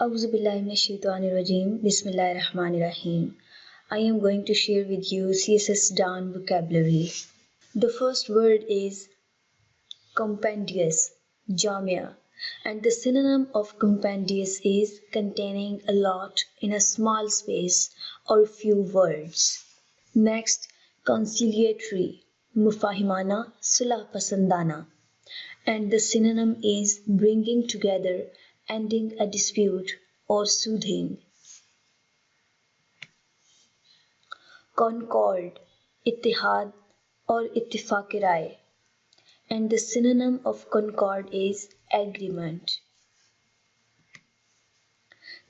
Auzubillahiminash-shaytanir-rajeem. Bismillahir-rahmanir-rahim. I am going to share with you CSS Dawn vocabulary. The first word is compendious, jamia, and the synonym of compendious is containing a lot in a small space or few words. Next, conciliatory, mufahimana, sulah pasandana, and the synonym is bringing together, ending a dispute or soothing. Concord, ittihad or ittifaq-e-rai, and the synonym of concord is agreement.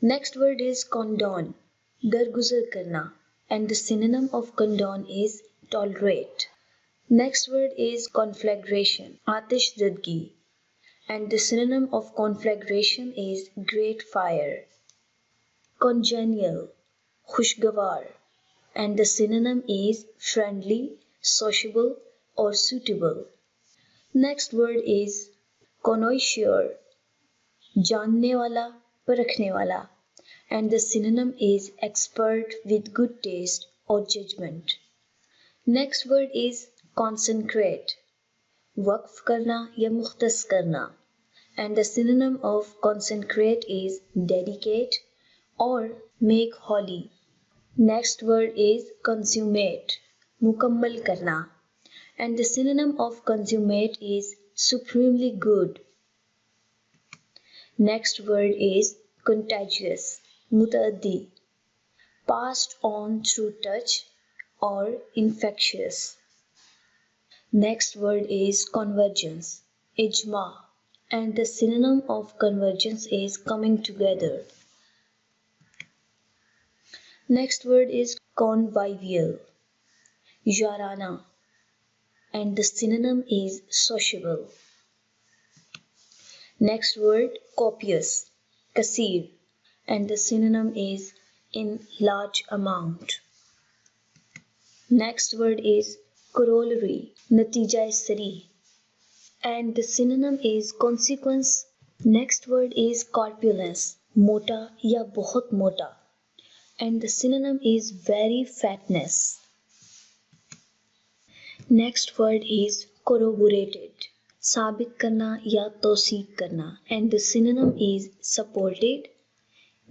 Next word is condone, darguzar karna, and the synonym of condone is tolerate. Next word is conflagration, atish zadgi, and the synonym of conflagration is great fire. Congenial, khushgawar, and the synonym is friendly, sociable or suitable. Next word is connoisseur, जानने वाला, परखने वाला, and the synonym is expert with good taste or judgement. Next word is consecrate, वक्फ करना या मुख्तस करना, and the synonym of consecrate is dedicate or make holy. Next word is consummate, मुकम्मल करना, and the synonym of consummate is supremely good. Next word is contagious, mutaaddi, passed on through touch or infectious. Next word is convergence, ijma, and the synonym of convergence is coming together. Next word is convivial, yarana, and the synonym is sociable. Next word copious, kasir, and the synonym is in large amount. Next word is corollary, natija sari, and the synonym is consequence. Next word is corpulence, mota ya bahut mota, and the synonym is very fatness. Next word is corroborated, साबित करना या तौसीक करना, and the synonym is supported,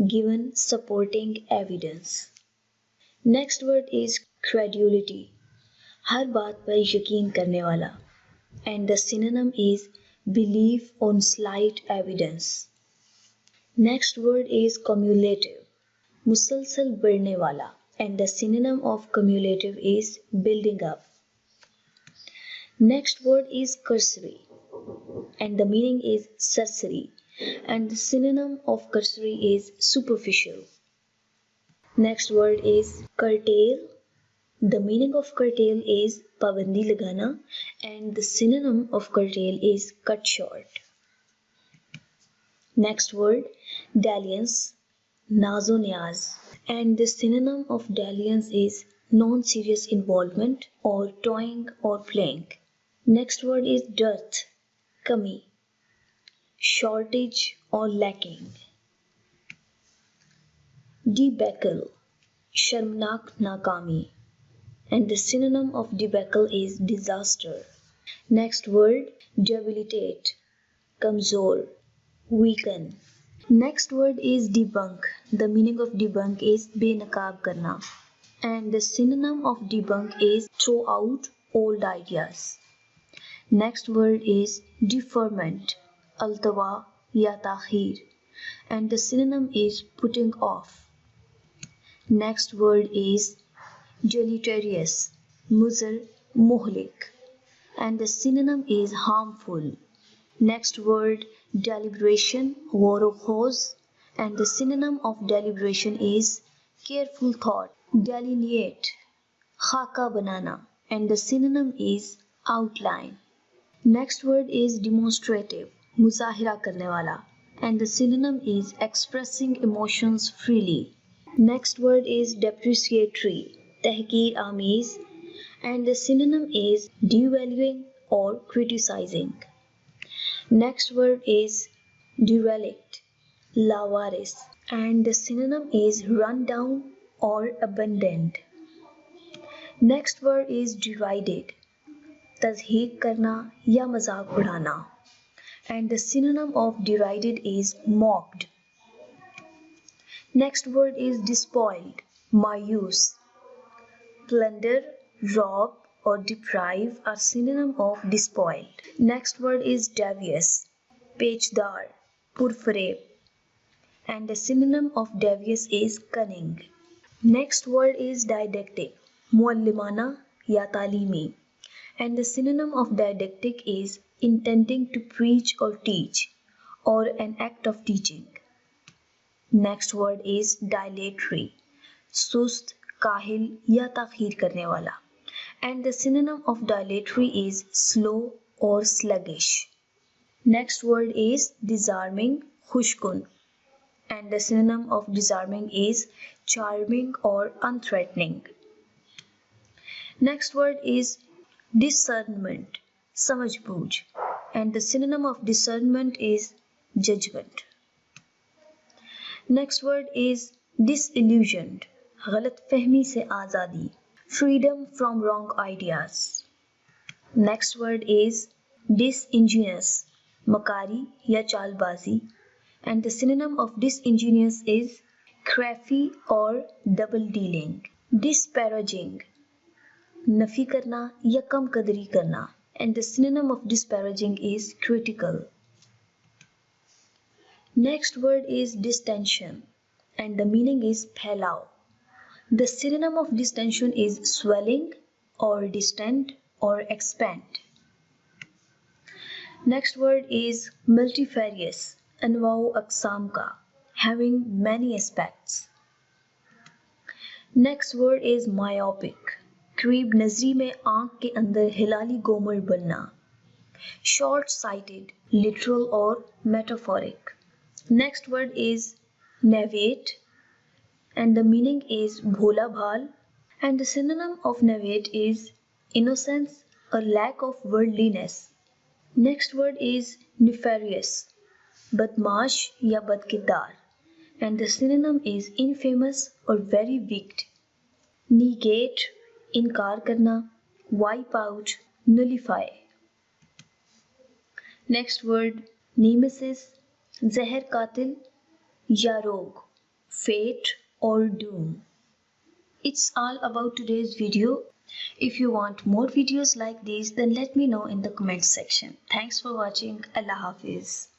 given supporting evidence. Next word is credulity, हर बात पर यकीन करने वाला, and the synonym is belief on slight evidence. Next word is cumulative, मुसलसल बढ़ने वाला, and the synonym of cumulative is building up. Next word is cursory, and the meaning is cursory, and the synonym of cursory is superficial. Next word is curtail. The meaning of curtail is pabandi lagana, and the synonym of curtail is cut short. Next word dalliance, nazo niyaz, and the synonym of dalliance is non-serious involvement or toying or playing. Next word is dearth, kami, shortage or lacking. Debacle, sharmnak nakami, and the synonym of debacle is disaster. Next word debilitate, kamzor, weaken. Next word is debunk. The meaning of debunk is benaqab karna, and the synonym of debunk is throw out old ideas. Next word is deferment, altawa ya ta'khir, and the synonym is putting off. Next word is deleterious, muzar, muhlik, and the synonym is harmful. Next word deliberation, ghor-o-khoz, and the synonym of deliberation is careful thought. Delineate, khaka banana, and the synonym is outline. Next word is demonstrative, muzahira karne wala, and the synonym is expressing emotions freely. Next word is depreciatory, tahqir ameez, and the synonym is devaluing or criticizing. Next word is derelict, lawaris, and the synonym is run down or abandoned. Next word is derided, तज़हीक करना या मजाक उड़ाना, and the synonym of derided is mocked. Next word is despoiled, mayus. Plunder, rob or deprive are synonym of despoiled. Next word is devious, pechdar, purfureb, and the synonym of devious is cunning. Next word is didactic, muallimana ya talimi, and the synonym of didactic is intending to preach or teach, or an act of teaching. Next word is dilatory, sust, kahil या ताखीर करने वाला, and the synonym of dilatory is slow or sluggish. Next word is disarming, khushkun, and the synonym of disarming is charming or unthreatening. Next word is discernment, samajh-booch, and the synonym of discernment is judgement. Next word is disillusioned, गलत फहमी से आज़ादी, freedom from wrong ideas. Next word is disingenuous, makari या चालबाजी, and the synonym of disingenuous is crafy or double dealing. Disparaging, Nafi करना या कम कदरी करना, and the synonym of disparaging is critical. Next word is distension, and the meaning is फैलाव. The synonym of distension is swelling or distend or expand. Next word is multifarious, anwao aqsam ka, having many aspects. Next word is myopic, करीब नजरी में आंख के अंदर हिलाली गोमर बनना. Short-sighted, literal or metaphoric. Next word is navate, and the meaning is bhola bhal, and the synonym of navate is innocence or lack of worldliness. Next word is nefarious, badmash ya badkirdar, and the synonym is infamous or very wicked. Negate, इनकार करना, wipe out, nullify. Next word nemesis, जहर कातिल या रोग, fate or doom. It's all about today's video. If you want more videos like these, then let me know in the comment section. Thanks for watching. Allah Hafiz.